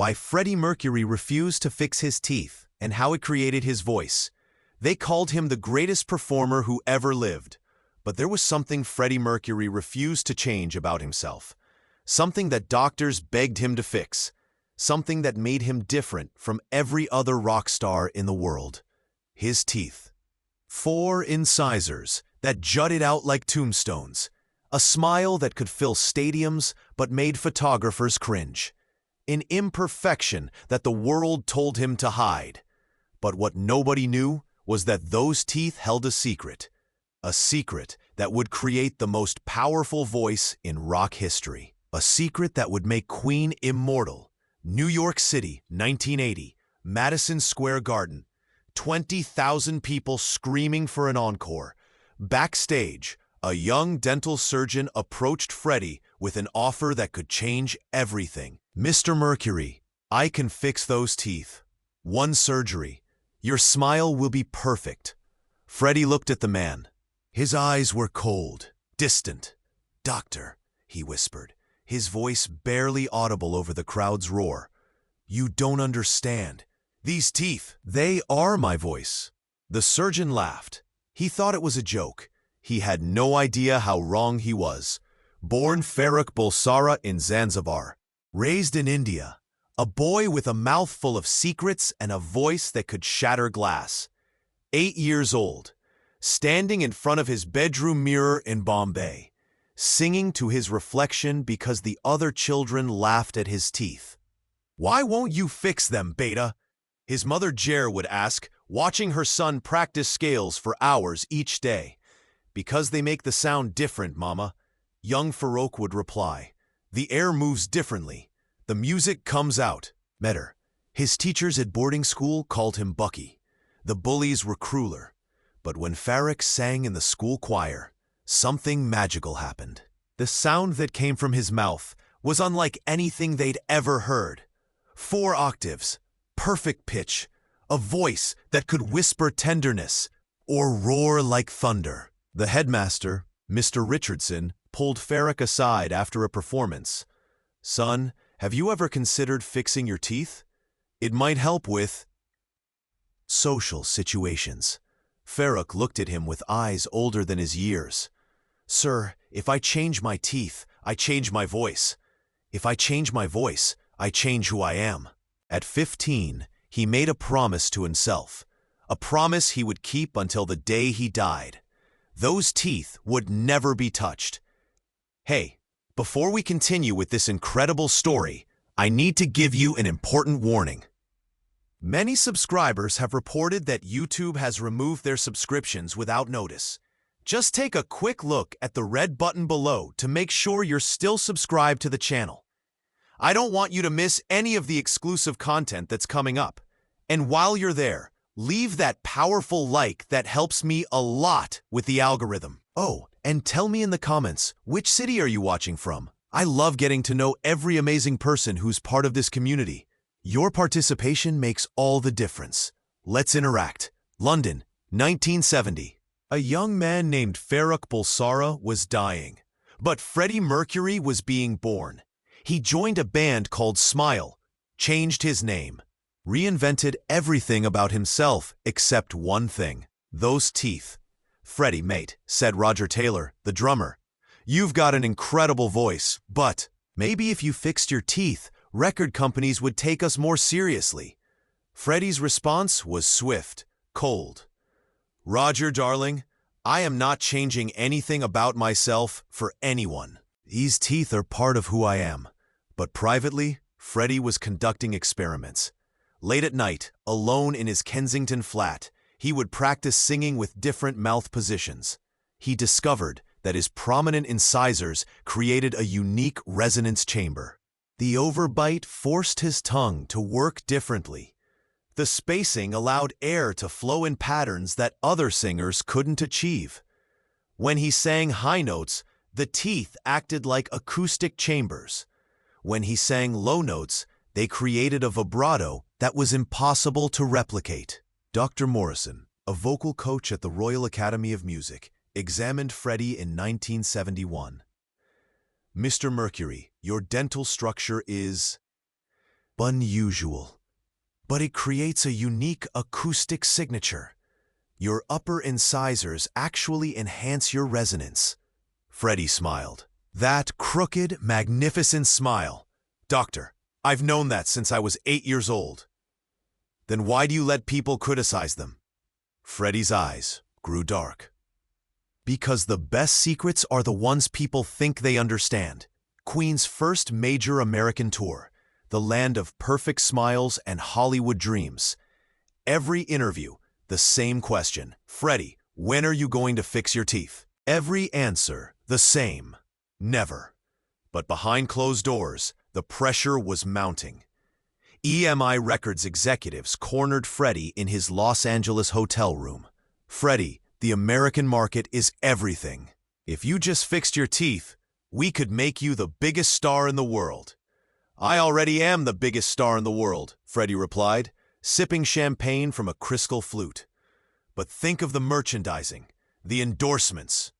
Why Freddie Mercury refused to fix his teeth and how it created his voice. They called him the greatest performer who ever lived. But there was something Freddie Mercury refused to change about himself. Something that doctors begged him to fix. Something that made him different from every other rock star in the world. His teeth. 4 incisors that jutted out like tombstones. A smile that could fill stadiums but made photographers cringe. An imperfection that the world told him to hide. But what nobody knew was that those teeth held a secret. A secret that would create the most powerful voice in rock history. A secret that would make Queen immortal. New York City, 1980, Madison Square Garden. 20,000 people screaming for an encore. Backstage, a young dental surgeon approached Freddie with an offer that could change everything. "Mr. Mercury, I can fix those teeth. 1 surgery. Your smile will be perfect." Freddie looked at the man. His eyes were cold, distant. "Doctor," he whispered, his voice barely audible over the crowd's roar. "You don't understand. These teeth, they are my voice." The surgeon laughed. He thought it was a joke. He had no idea how wrong he was. Born Farrokh Bulsara in Zanzibar. Raised in India. A boy with a mouth full of secrets and a voice that could shatter glass. 8 years old. Standing in front of his bedroom mirror in Bombay. Singing to his reflection because the other children laughed at his teeth. "Why won't you fix them, Beta?" His mother Jer would ask, watching her son practice scales for hours each day. "Because they make the sound different, Mama." Young Farrokh would reply. "The air moves differently. The music comes out." Better. His teachers at boarding school called him Bucky. The bullies were crueler. But when Farrokh sang in the school choir, something magical happened. The sound that came from his mouth was unlike anything they'd ever heard. 4 octaves, perfect pitch, a voice that could whisper tenderness or roar like thunder. The headmaster, Mr. Richardson, pulled Farrokh aside after a performance. "Son, have you ever considered fixing your teeth? It might help with social situations." Farrokh looked at him with eyes older than his years. "Sir, if I change my teeth, I change my voice. If I change my voice, I change who I am." At 15, he made a promise to himself. A promise he would keep until the day he died. Those teeth would never be touched. Hey, before we continue with this incredible story, I need to give you an important warning. Many subscribers have reported that YouTube has removed their subscriptions without notice. Just take a quick look at the red button below to make sure you're still subscribed to the channel. I don't want you to miss any of the exclusive content that's coming up. And while you're there, leave that powerful like that helps me a lot with the algorithm. Oh, and tell me in the comments, which city are you watching from? I love getting to know every amazing person who's part of this community. Your participation makes all the difference. Let's interact. London, 1970. A young man named Farrokh Bulsara was dying, but Freddie Mercury was being born. He joined a band called Smile, changed his name, reinvented everything about himself except one thing: those teeth. "Freddie, mate," said Roger Taylor, the drummer, "you've got an incredible voice, but maybe if you fixed your teeth, record companies would take us more seriously." Freddie's response was swift, cold. "Roger, darling, I am not changing anything about myself for anyone. These teeth are part of who I am." But privately, Freddie was conducting experiments. Late at night, alone in his Kensington flat, he would practice singing with different mouth positions. He discovered that his prominent incisors created a unique resonance chamber. The overbite forced his tongue to work differently. The spacing allowed air to flow in patterns that other singers couldn't achieve. When he sang high notes, the teeth acted like acoustic chambers. When he sang low notes, they created a vibrato that was impossible to replicate. Dr. Morrison, a vocal coach at the Royal Academy of Music, examined Freddie in 1971. "Mr. Mercury, your dental structure is..." unusual. But it creates a unique acoustic signature. Your upper incisors actually enhance your resonance. Freddie smiled. That crooked, magnificent smile. Doctor, I've known that since I was 8 years old. Then why do you let people criticize them? Freddie's eyes grew dark. Because the best secrets are the ones people think they understand. Queen's first major American tour, the land of perfect smiles and Hollywood dreams. Every interview, the same question. Freddie, when are you going to fix your teeth? Every answer, the same. Never. But behind closed doors, the pressure was mounting. EMI Records executives cornered Freddie in his Los Angeles hotel room. Freddie, the American market is everything. If you just fixed your teeth, we could make you the biggest star in the world. I already am the biggest star in the world, Freddie replied, sipping champagne from a crystal flute. But think of the merchandising, the endorsements,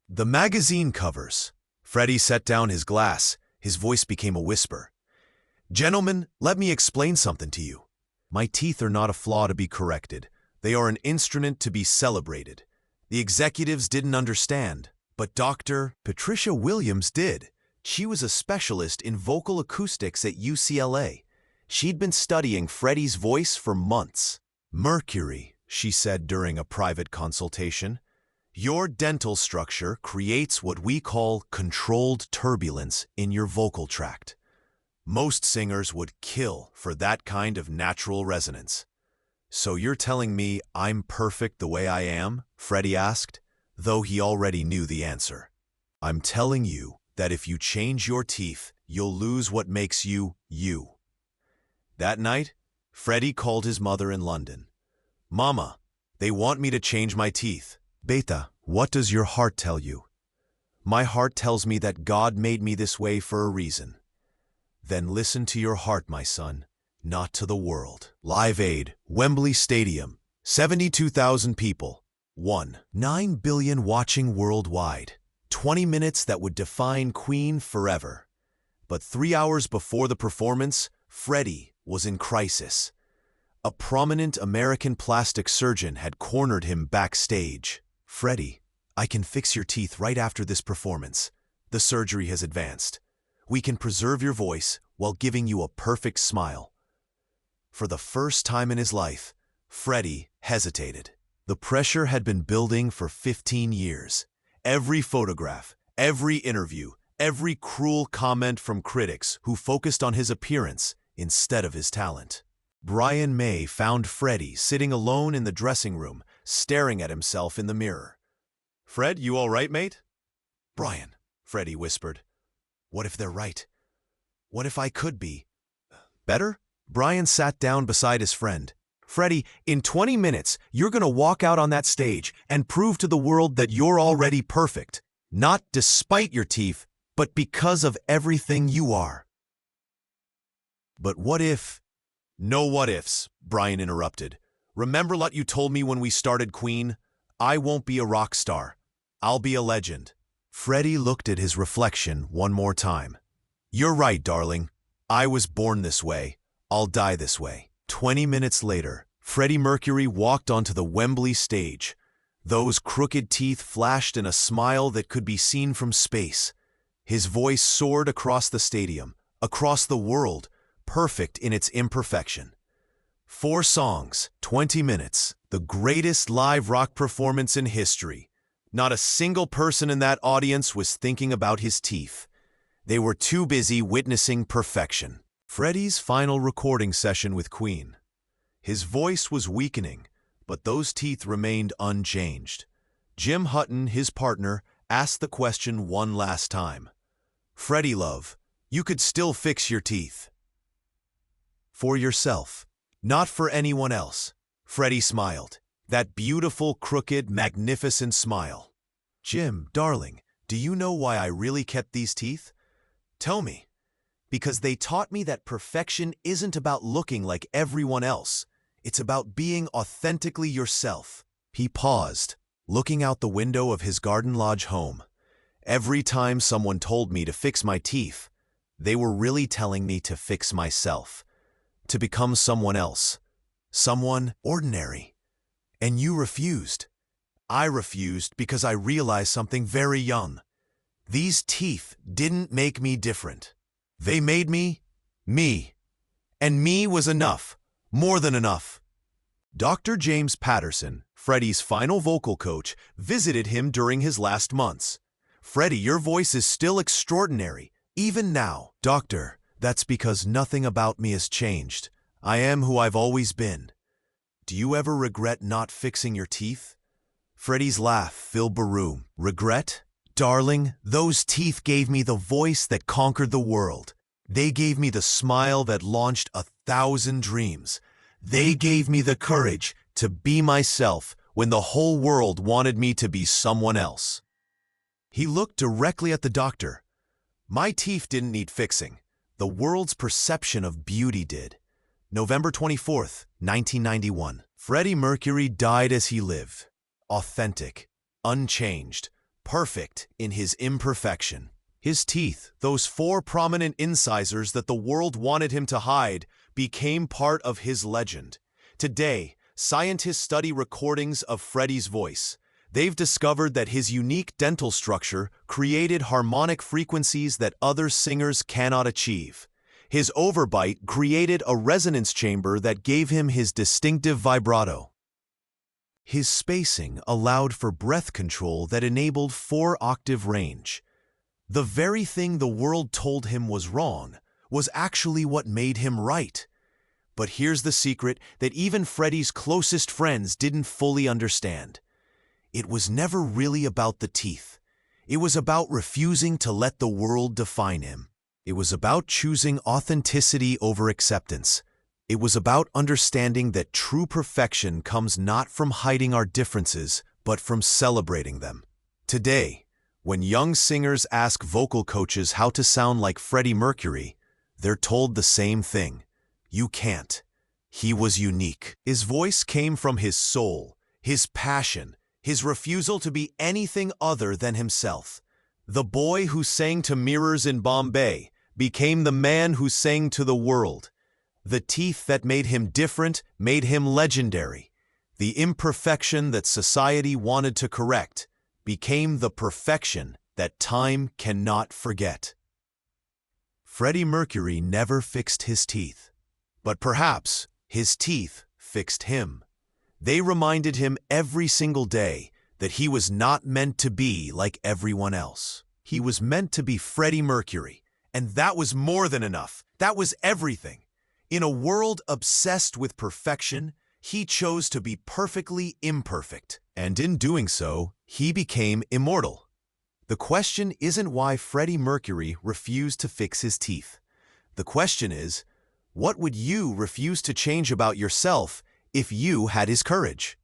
the magazine covers. Freddie set down his glass. His voice became a whisper. Gentlemen, let me explain something to you. My teeth are not a flaw to be corrected. They are an instrument to be celebrated. The executives didn't understand, but Dr. Patricia Williams did. She was a specialist in vocal acoustics at UCLA. She'd been studying Freddie's voice for months. Mercury, she said during a private consultation, your dental structure creates what we call controlled turbulence in your vocal tract. Most singers would kill for that kind of natural resonance. So you're telling me I'm perfect the way I am? Freddie asked, though he already knew the answer. I'm telling you that if you change your teeth, you'll lose what makes you, you. That night, Freddie called his mother in London. Mama, they want me to change my teeth. Beta, what does your heart tell you? My heart tells me that God made me this way for a reason. Then listen to your heart, my son, not to the world. Live Aid, Wembley Stadium, 72,000 people. 9 billion watching worldwide. 20 minutes that would define Queen forever. But 3 hours before the performance, Freddie was in crisis. A prominent American plastic surgeon had cornered him backstage. Freddie, I can fix your teeth right after this performance. The surgery has advanced. We can preserve your voice while giving you a perfect smile. For the first time in his life, Freddie hesitated. The pressure had been building for 15 years. Every photograph, every interview, every cruel comment from critics who focused on his appearance instead of his talent. Brian May found Freddie sitting alone in the dressing room, staring at himself in the mirror. Fred, you all right, mate? Brian, Freddie whispered. What if they're right? What if I could be better? Brian sat down beside his friend. Freddie, in 20 minutes, you're going to walk out on that stage and prove to the world that you're already perfect. Not despite your teeth, but because of everything you are. But what if... No what ifs, Brian interrupted. Remember what you told me when we started Queen? I won't be a rock star. I'll be a legend. Freddie looked at his reflection one more time. You're right, darling. I was born this way. I'll die this way. 20 minutes later, Freddie Mercury walked onto the Wembley stage. Those crooked teeth flashed in a smile that could be seen from space. His voice soared across the stadium, across the world, perfect in its imperfection. 4 songs, 20 minutes, the greatest live rock performance in history. Not a single person in that audience was thinking about his teeth. They were too busy witnessing perfection. Freddie's final recording session with Queen. His voice was weakening, but those teeth remained unchanged. Jim Hutton, his partner, asked the question one last time. Freddie, love, you could still fix your teeth. For yourself, not for anyone else. Freddie smiled. That beautiful, crooked, magnificent smile. Jim, darling, do you know why I really kept these teeth? Tell me. Because they taught me that perfection isn't about looking like everyone else. It's about being authentically yourself. He paused, looking out the window of his garden lodge home. Every time someone told me to fix my teeth, They were really telling me to fix myself, to become someone else, someone ordinary. And you refused. I refused because I realized something very young. These teeth didn't make me different. They made me, me. And me was enough, more than enough. Dr. James Patterson, Freddie's final vocal coach, visited him during his last months. "Freddie, your voice is still extraordinary, even now." "Doctor, that's because nothing about me has changed. I am who I've always been." "Do you ever regret not fixing your teeth?" Freddie's laugh filled the room. "Regret? Darling, those teeth gave me the voice that conquered the world. They gave me the smile that launched 1,000 dreams. They gave me the courage to be myself when the whole world wanted me to be someone else." He looked directly at the doctor. "My teeth didn't need fixing. The world's perception of beauty did." November 24th, 1991. Freddie Mercury died as he lived. Authentic, unchanged, perfect in his imperfection. His teeth, those 4 prominent incisors that the world wanted him to hide, became part of his legend. Today, scientists study recordings of Freddie's voice. They've discovered that his unique dental structure created harmonic frequencies that other singers cannot achieve. His overbite created a resonance chamber that gave him his distinctive vibrato. His spacing allowed for breath control that enabled 4-octave range. The very thing the world told him was wrong was actually what made him right. But here's the secret that even Freddie's closest friends didn't fully understand. It was never really about the teeth. It was about refusing to let the world define him. It was about choosing authenticity over acceptance. It was about understanding that true perfection comes not from hiding our differences, but from celebrating them. Today, when young singers ask vocal coaches how to sound like Freddie Mercury, they're told the same thing. You can't. He was unique. His voice came from his soul, his passion, his refusal to be anything other than himself. The boy who sang to mirrors in Bombay became the man who sang to the world. The teeth that made him different made him legendary. The imperfection that society wanted to correct became the perfection that time cannot forget. Freddie Mercury never fixed his teeth, but perhaps his teeth fixed him. They reminded him every single day that he was not meant to be like everyone else. He was meant to be Freddie Mercury, and that was more than enough. That was everything. In a world obsessed with perfection, he chose to be perfectly imperfect, and in doing so, he became immortal. The question isn't why Freddie Mercury refused to fix his teeth. The question is, what would you refuse to change about yourself if you had his courage?